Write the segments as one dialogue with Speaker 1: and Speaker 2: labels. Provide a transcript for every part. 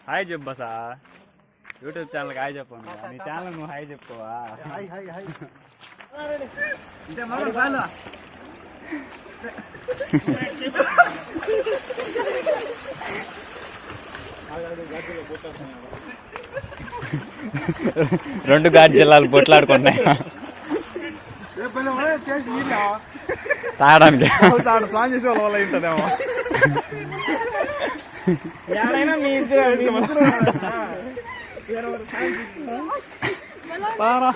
Speaker 1: Hi చెప్పు బసా YouTube ఛానల్కి hi చెప్పు నీ ఛానల్ నువ్వు హాయ్ చెప్పుకోవా రెండు గాడి జిల్లాలు పొట్లాడుకున్నాయి తాగడానికి
Speaker 2: స్నానం చేసే వాళ్ళ వల్ల ఉంటుందేమో పారా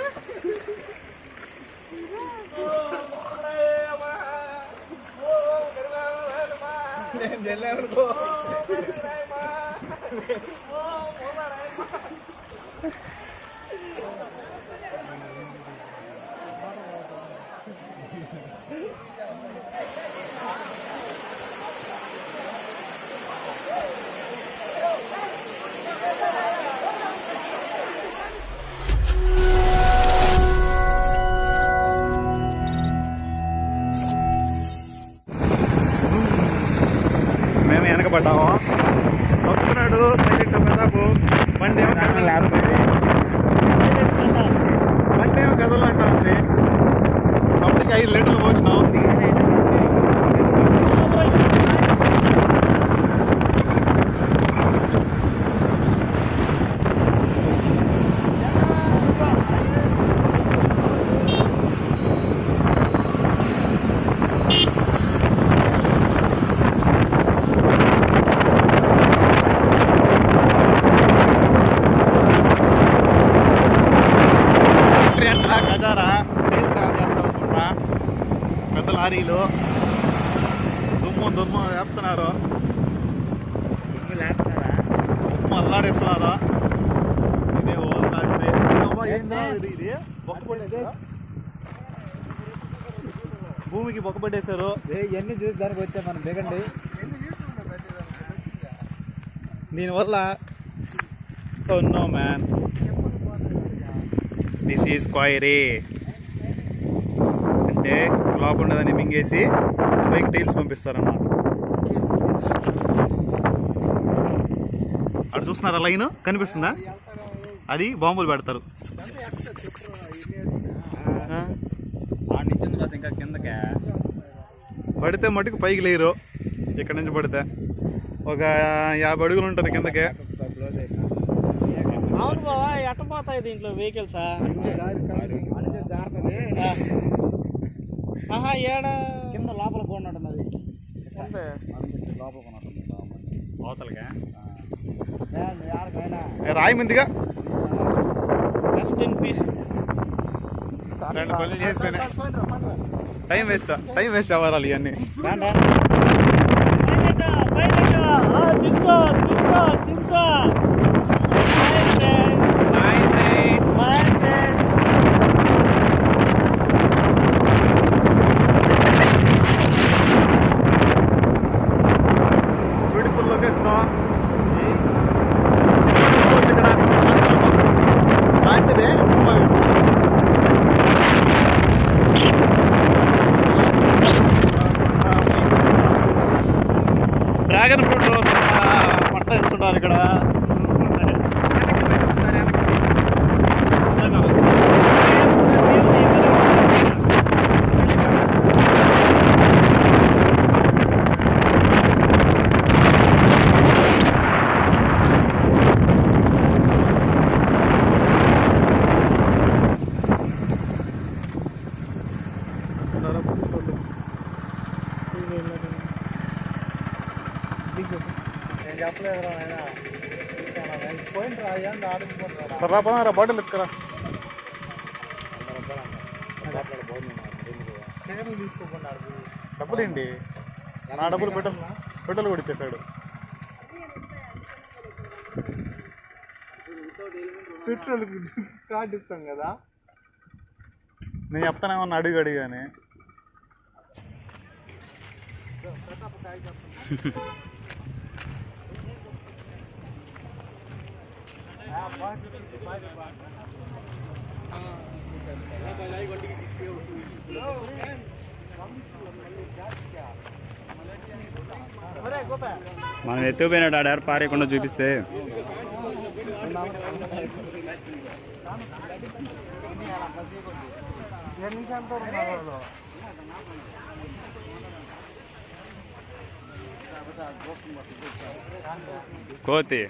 Speaker 2: మేము వెనకబడ్డాము తొక్కుతున్నాడు పైలట్ పెదాపు బండి ఏమో కథలు అంటా ఉంది అప్పటికి 5 లీటర్లు పోసినాం గజారా టేస్ట్ తయారు చేస్తారు అనుకుంటా పెద్ద లారీలు దుమ్ము వేస్తున్నారు దుమ్ము అల్లాడిస్తున్నారు ఇదే ఇది భూమికి బొక్కబెట్టేశారు
Speaker 1: ఇవన్నీ చూసి దానికి వచ్చా మనం దిగండి
Speaker 2: దీనివల్ల no man this is query అంటే లోపల ఉండదని మింగేసి బైక్ టైల్స్ పంపిస్తారన్నమాట అటు చూస్తున్నారా లైన్ కనిపిస్తుందా అది బాంబులు పెడతారు
Speaker 1: ఇంకా కిందకే
Speaker 2: పడితే మటుకు పైకి లేరు ఇక్కడ నుంచి పడితే ఒక 50 అడుగులు ఉంటుంది కిందకే
Speaker 3: అవును బావా ఎట్ట పోతాయి దీంట్లో వెహికల్స్ ఆహా ఏడ
Speaker 1: కింద లోపల కొన్నట్టున్నది
Speaker 3: లోపలగా
Speaker 2: రాయి ముందుగా
Speaker 3: రెస్ట్ ఇన్ పీస్
Speaker 2: 2 పనులు చేస్తేనే టైం వేస్ట్ అవ్వాలి ఇవన్నీ బ్యూటిఫుల్ లొకేషన్ ఇక్కడ లాంటిదే సినిమా డ్రాగన్ ఫ్రూట్ పంట ఇస్తున్నారు ఇక్కడ సర్రా పదరా బాటిల్ ఎత్తుకరా డబ్బులేండి నా డబ్బులు పెట్రోల్ కూడా ఇచ్చేసాడు
Speaker 4: పెట్రోల్ కార్డు ఇస్తాం కదా
Speaker 2: నేను చెప్తానేమన్నా అడిగాని
Speaker 1: మనం ఎత్తుకుపోయినాడు ఆడారు పారేయకుండా చూపిస్తే కోతి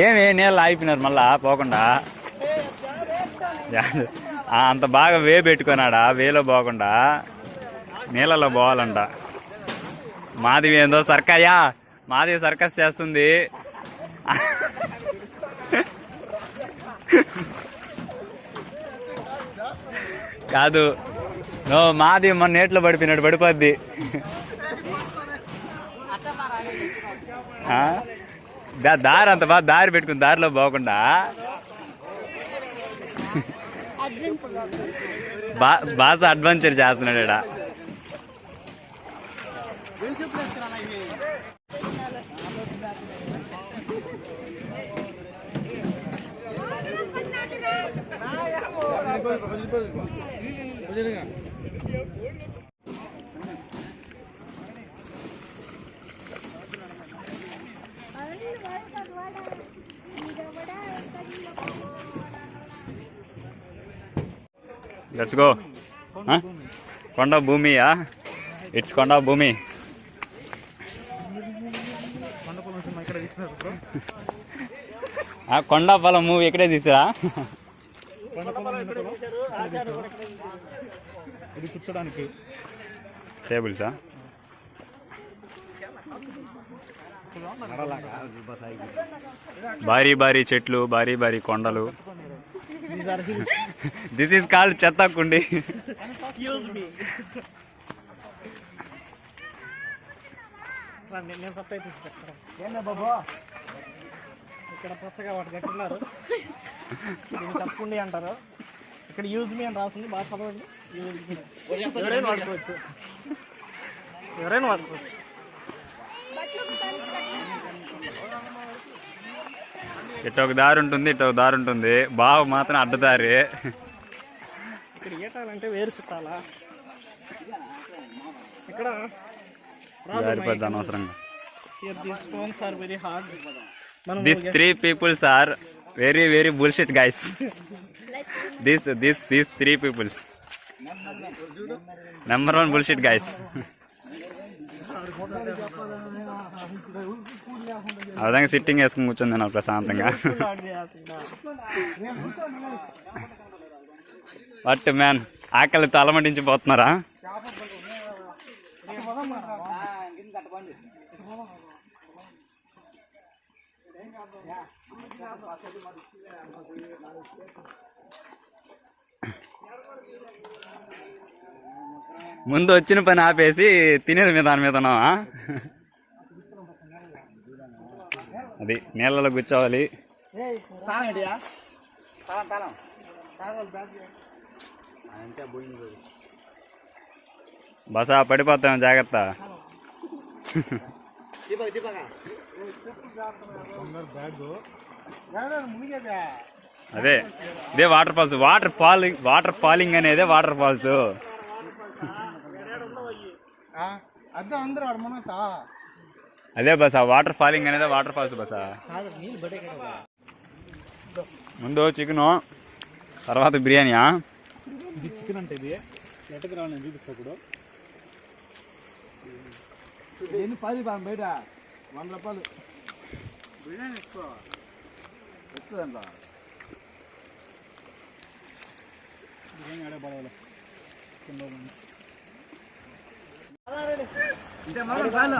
Speaker 1: ఏమి నీళ్ళు ఆగిపోయినారు మళ్ళా పోకుండా అంత బాగా వే పెట్టుకున్నాడా వేలో పోకుండా నీళ్ళలో పోవాలంట మాధవి ఏందో సర్కయ్యా మాధవి సర్కస్ చేస్తుంది కాదు నో మాధవి మొన్న నీటిలో పడిపోయినాడు పడిపోద్ది దారి అంత బాగా దారి పెట్టుకుని దారిలో పోకుండా బాగా అడ్వెంచర్ చేస్తున్నాడు ఈడ లెట్స్ గో కొండ భూమియా ఇట్స్ కొండ భూమి కొండపల్లం మూవీ ఇక్కడే తీసారా
Speaker 2: కూర్చోడానికి
Speaker 1: టేబుల్సా భారీ భారీ చెట్లు భారీ భారీ కొండలు దిస్ ఈస్ కాల్డ్ చెత్తాకుండి
Speaker 3: ఇక్కడ పచ్చగా వాటి కట్టున్నారు తప్పకుండి అంటారు ఇక్కడ యూజ్ మీ అని రాస్తుంది బాగా చదవండి ఎవరైనా వాడుకోవచ్చు ఎవరైనా వాడుకోవచ్చు
Speaker 1: ఇటు ఒక దారి ఉంటుంది ఇటు ఒక దారి ఉంటుంది బావు మాత్రం అడ్డదారి
Speaker 3: ఇక్కడ ఈటాలంటే వేరు చుట్టాలా ఇక్కడ
Speaker 1: జారిపోద్ది అనవసరంగా
Speaker 3: these stones are very hard.
Speaker 1: These three peoples are very very bullshit guys. These three peoples. Number one bullshit guys. ఆ విధంగా సిట్టింగ్ వేసుకుని కూర్చుంది నేను ప్రశాంతంగా. వాట్ మ్యాన్ ఆకలితో అలమటించిపోతున్నారా? ముందు వచ్చిన పని ఆపేసి తినేది మీద దాని మీదనా? అది నీళ్ళలో కూర్చోవాలి. బస పడిపోతాం జాగ్రత్త. అదే ఇదే వాటర్ ఫాల్స్. వాటర్ ఫాలింగ్ అనేదే వాటర్ ఫాల్స్. అదే బస్ వాటర్ ఫాలింగ్ అనేది వాటర్ ఫాల్స్ బస్. ముందు చికెను తర్వాత బిర్యానీయా?
Speaker 2: చికెన్ అంటే ఇది ఎట్టకు రావాలి నేను చూపిస్తా. ఇప్పుడు ఎన్ని 10 బయట 100 రూపాయలు బిర్యానీ ఎక్కువ ఎక్కువ బిర్యానీ ఆడే పడవాలి. ఇంటే మనం కాదు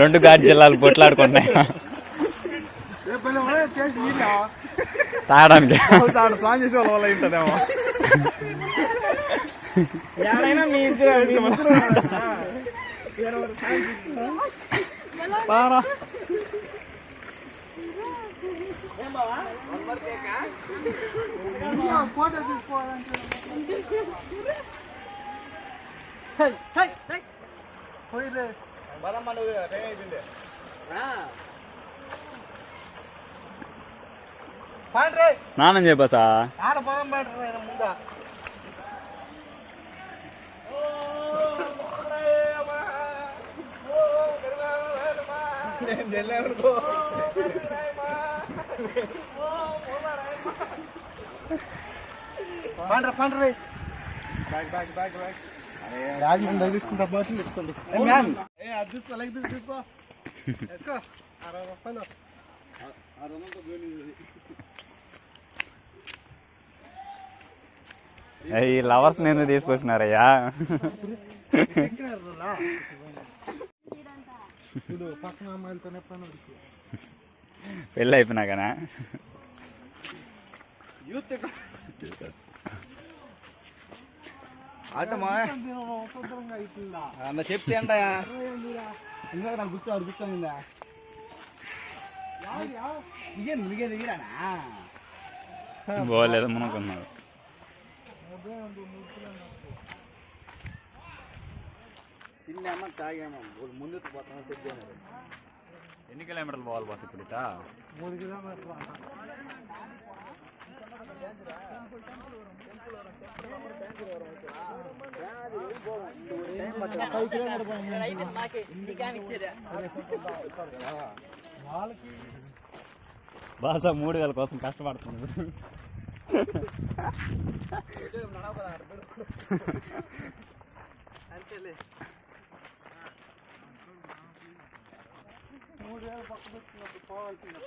Speaker 1: రెండు ఘాట్ జిల్లాలు పొట్లాడుకుంటున్నాయి. తాగడానికి
Speaker 2: బహుశా ఆడ స్నానం చేసే వాళ్ళ వల్ల ఉంటుందేమో.
Speaker 3: ఎక్కడైనా మీ ఇద్దరు
Speaker 2: పారా
Speaker 1: స్నానం చేయబసా
Speaker 3: ఆడ పొలం పడరు ముందా తీసుకుంటా బాటిల్ తీసుకోండి తీసుకో లైక్ తీసుకో తీసుకో 60 రూపాయలు.
Speaker 1: ఈ లవర్స్ నేను తీసుకొచ్చినారయ్యా.
Speaker 3: పక్కన అమ్మాయిలతోనే పని
Speaker 1: పెళ్ళి అయిపోయినాకనా
Speaker 2: ఆటమా అన్న చెప్తే అంటయా ఇంకా నాకు కూర్చోవాలి కూర్చోందా దిగిరానా
Speaker 1: పోలేదు మునుకున్నాడు.
Speaker 2: తిన్నామా తాగామా ముందు పోతామా చెప్పాను.
Speaker 1: ఎన్ని కిలోమీటర్లు పోవాలి బస్ ఇప్పుడు ఇట?
Speaker 3: 3 కిలోమీటర్లు.
Speaker 1: బాస 3000 కోసం కష్టపడుతుంది.
Speaker 3: అంతేలే 3000 పక్కన వచ్చినప్పుడు పోవాల్సిందే.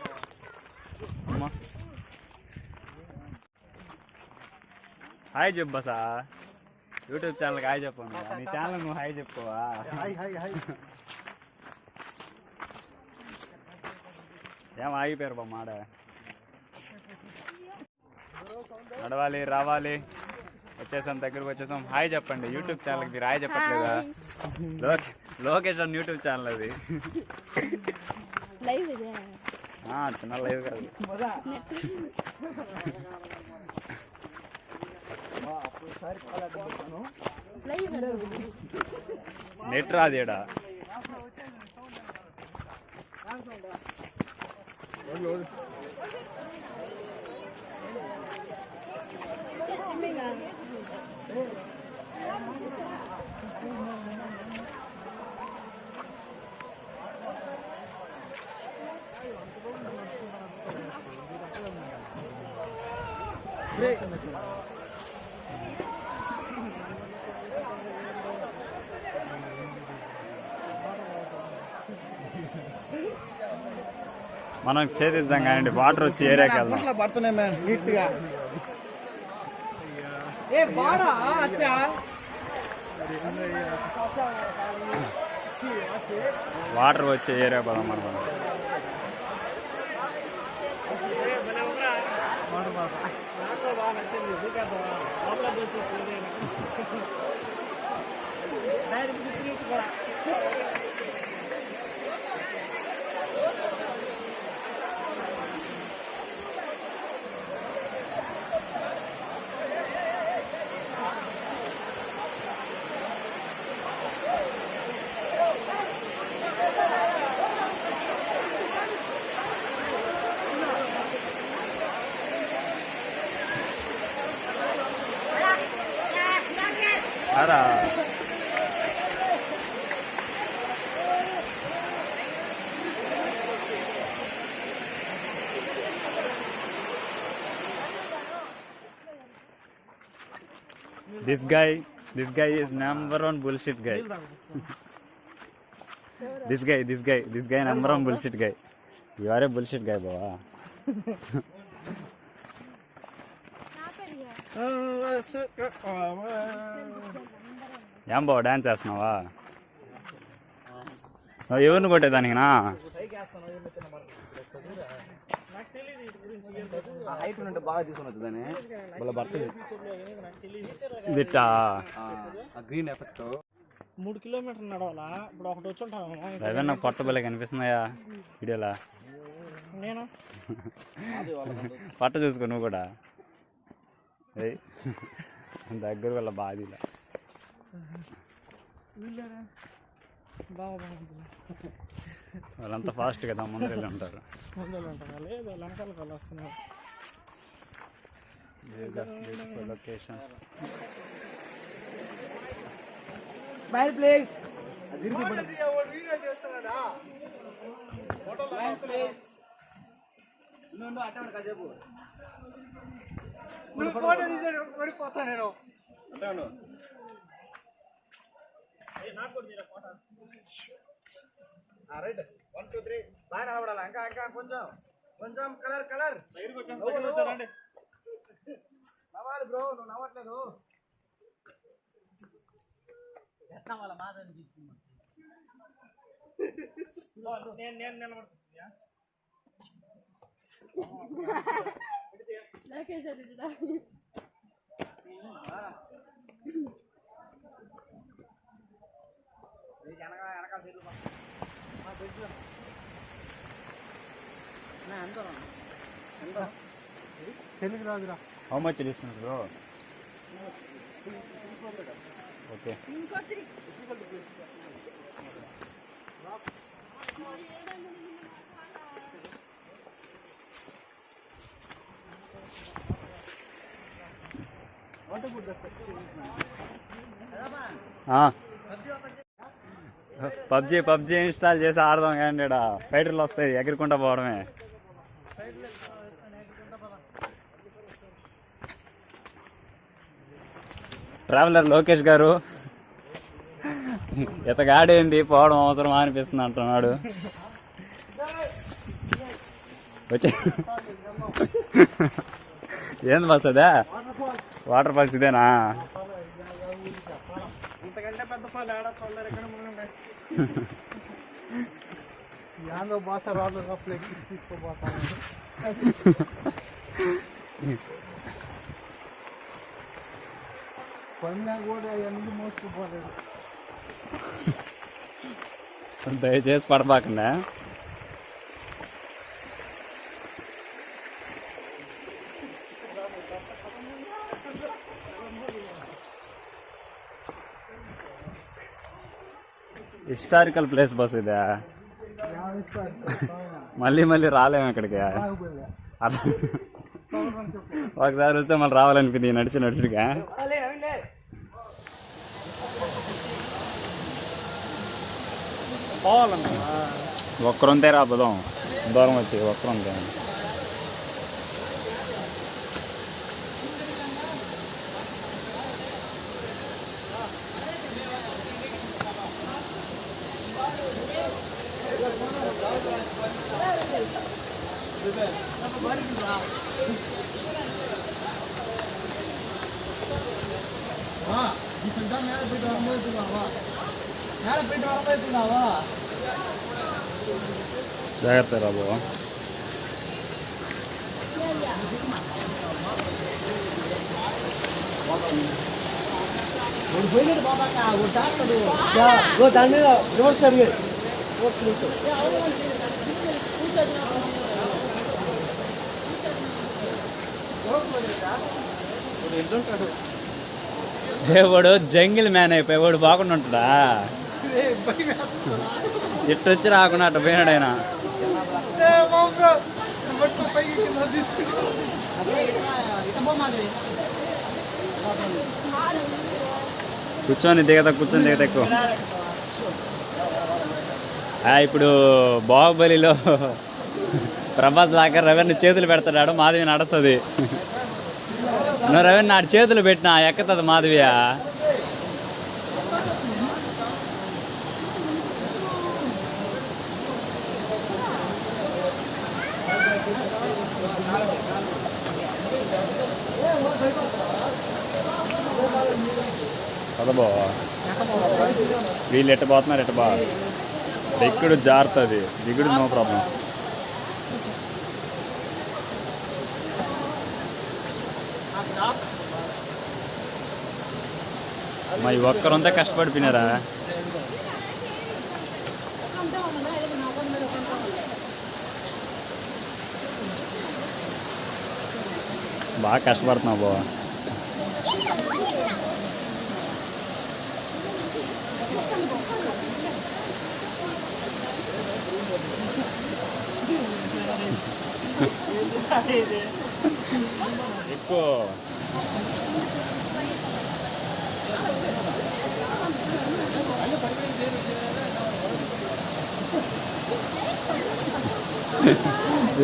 Speaker 1: హాయ్ చెప్పు బసా. యూట్యూబ్ ఛానల్కి హాయ్ చెప్పు. నీ ఛానల్ నువ్వు హాయ్ చెప్పుకోవా? ఏం ఆగిపోయారు బా మాడ. నడవాలి రావాలి. వచ్చేసాం, దగ్గరకు వచ్చేసాం. హాయ్ చెప్పండి యూట్యూబ్ ఛానల్కి. మీరు హాయ్ చెప్పట్లేదా? లోకేషన్ యూట్యూబ్ ఛానల్ అది. చిన్న లైవ్ కాదు. నెట్ రాదు ఈడ. మనం చేతిద్దాం కానీ వాటర్ వచ్చి ఏరియాకి వెళ్దాం.
Speaker 3: పడుతున్నాయి మ్యామ్ నీట్గా. ఏ బాడా అచ్చా
Speaker 1: వాటర్ వచ్చే ఏరియా పోదాం మనం.
Speaker 3: నాకు బాగా నచ్చింది. లోపల దోశ డైరెక్ట్ కూడా.
Speaker 1: అరా This guy is number one bullshit guy. This guy number one bullshit guy. You are a bullshit guy, baba. ఏం బావ డాన్స్ చేస్తున్నావా? ఎవరిని కొట్టేదానికి నా
Speaker 3: నాకు తెలియదు వీటి గురించి
Speaker 4: హైట్ ఉంటే బాగా తీసుకొని వచ్చేదాన్ని వాళ్ళ భర్త
Speaker 3: నాకు తెలియదు.
Speaker 1: ఇదిట్టా
Speaker 4: గ్రీన్ ఎఫెక్ట్
Speaker 3: 3 కిలోమీటర్లు నడవాలా ఇప్పుడు ఒకటి వచ్చి ఉంటాను
Speaker 1: రవి నాకు పొట్ట భలే కనిపిస్తున్నాయా వీడియోలా
Speaker 3: నేను
Speaker 1: పట్ట చూసుకో నువ్వు కూడా ఏయ్ దగ్గర వల్ల బాధీలా
Speaker 3: బాగుంది
Speaker 1: వాళ్ళంతా ఫాస్ట్ కదా ముందు వెళ్ళి ఉంటారు
Speaker 3: ముందు ఉంటారా లేదు వెనకాల కళ్ళు వస్తున్నారు
Speaker 1: లొకేషన్
Speaker 4: స్మైల్ ప్లీజ్ కాసేపు పడిపోతా నేను అంటాను రైట్ 1 2 3 బాగా నిలబడాలి ఇంకా ఇంకా కొంచెం కొంచెం కలర్ కలర్ నవ్వాలి బ్రో నువ్వు నవ్వట్లేదు ఎట్లా వాళ్ళ మాదని తీసుకున్నా
Speaker 3: నేను నిలబడుతున్నా
Speaker 4: తెలుగు రాదురా
Speaker 1: హౌ మచ్ తీసుకున్నారు బ్రో ఓకే పబ్జీ ఇన్స్టాల్ చేసి ఆడదాం కానీ ఫైటర్లు వస్తాయి ఎగురుకుంటా పోవడమే ట్రావెలర్ లోకేష్ గారు ఇతగాడేంది పోవడం అవసరమా అనిపిస్తుంది అంటున్నాడు వచ్చే ఏంది బస్ అదే వాటర్ ఫాల్స్ ఇదేనా
Speaker 3: ఇంతకంటే పెద్ద పాలు ఆడ చూడలేరు ఎక్కడ
Speaker 4: యాదో భాష రాదు ఫ్లెక్స్ తీసుకోపోతాను పైన కూడా అవన్నీ మోసుకుపోలేదు
Speaker 1: దయచేసి పడబాకండి హిస్టారికల్ ప్లేస్ బస్ ఇదే మళ్ళీ రాలేము ఇక్కడికి ఒకసారి వస్తే మళ్ళీ రావాలనిపింది నడిచిగా ఒక్కరుంతే రాబోదాం దూరం వచ్చి ఒక్కరుంతే జాగ్రత్త రాబో
Speaker 4: దాని మీద నోట్స్ అడిగారు
Speaker 1: వాడు జంగిల్ మ్యాన్ అయిపోయి వాడు బాగుండా ఉంటాడా ఇట్టు వచ్చి రాకుండా అట్ట పోయినాడు ఆయన కూర్చొని కూర్చొని దిగత ఎక్కువ ఇప్పుడు బాహుబలిలో ప్రభాస్ లాగా రవిని చేతులు పెడతాడు మాధవి నడుస్తుంది నువ్వు రవి నాడు చేతులు పెట్టినా ఎక్కుతుంది మాధవియా కదా బావా వీళ్ళు ఎట్ట పోతున్నారు ఎట్ట బాగా ఎక్కుడు జారుతుంది, దిగుడు నో ప్రాబ్లం. మా ఈ ఒక్కరంతా కష్టపడిపోయినారా? బాగా కష్టపడుతున్నావు బావ. ఎక్కువ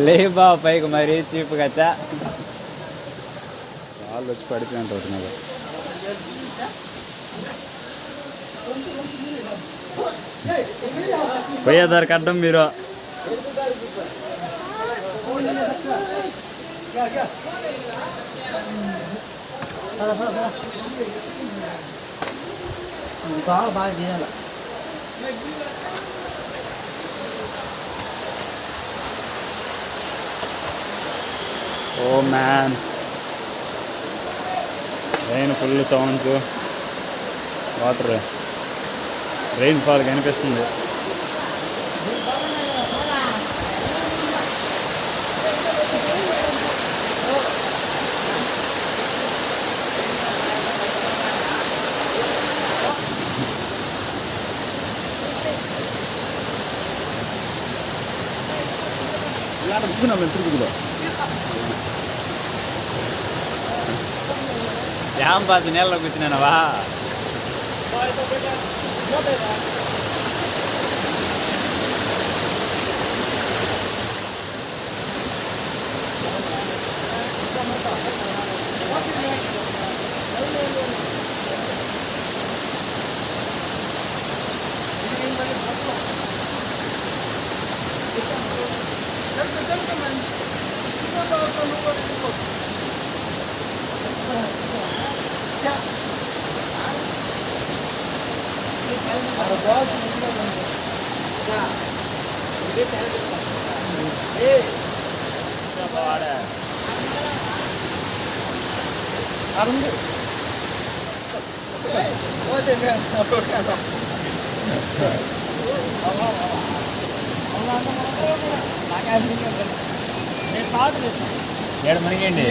Speaker 1: లే బావ పైకి మరీ చీప్ గచ్చా. వాళ్ళు వచ్చి పడిపోయి అంటారు నాకు. పోయేదారికి అడ్డం మీరు.
Speaker 4: బాగా చేయాలి.
Speaker 1: Oh man, rain full sounds, water rainfall కనిపిస్తుంది. ఏం పాతి నీళ్ళలో కూర్చున్నావా? ఏడు మనకండి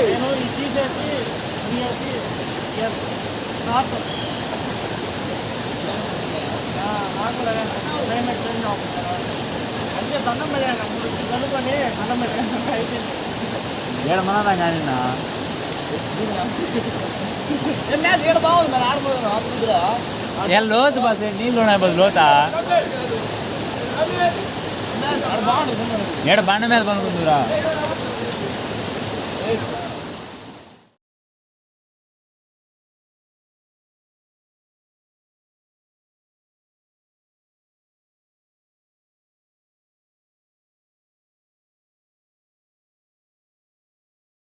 Speaker 3: నేను ఇది తీసేసి తీసేసి నాకు క్లైమేట్ చేంజ్ అవుతుంది. అంటే దండం పెట్టాను, 3 చదువుకొని దండం పెట్టాను. అయిపోయింది.
Speaker 1: ఏడు మన కానీ
Speaker 4: బాగుంది మరి ఆడబోదు.
Speaker 1: ఏ లోతు బస్ నీళ్ళు ఉన్నాయి, బస్ లోతా ఏడ బండ మీద పనుకుందురా.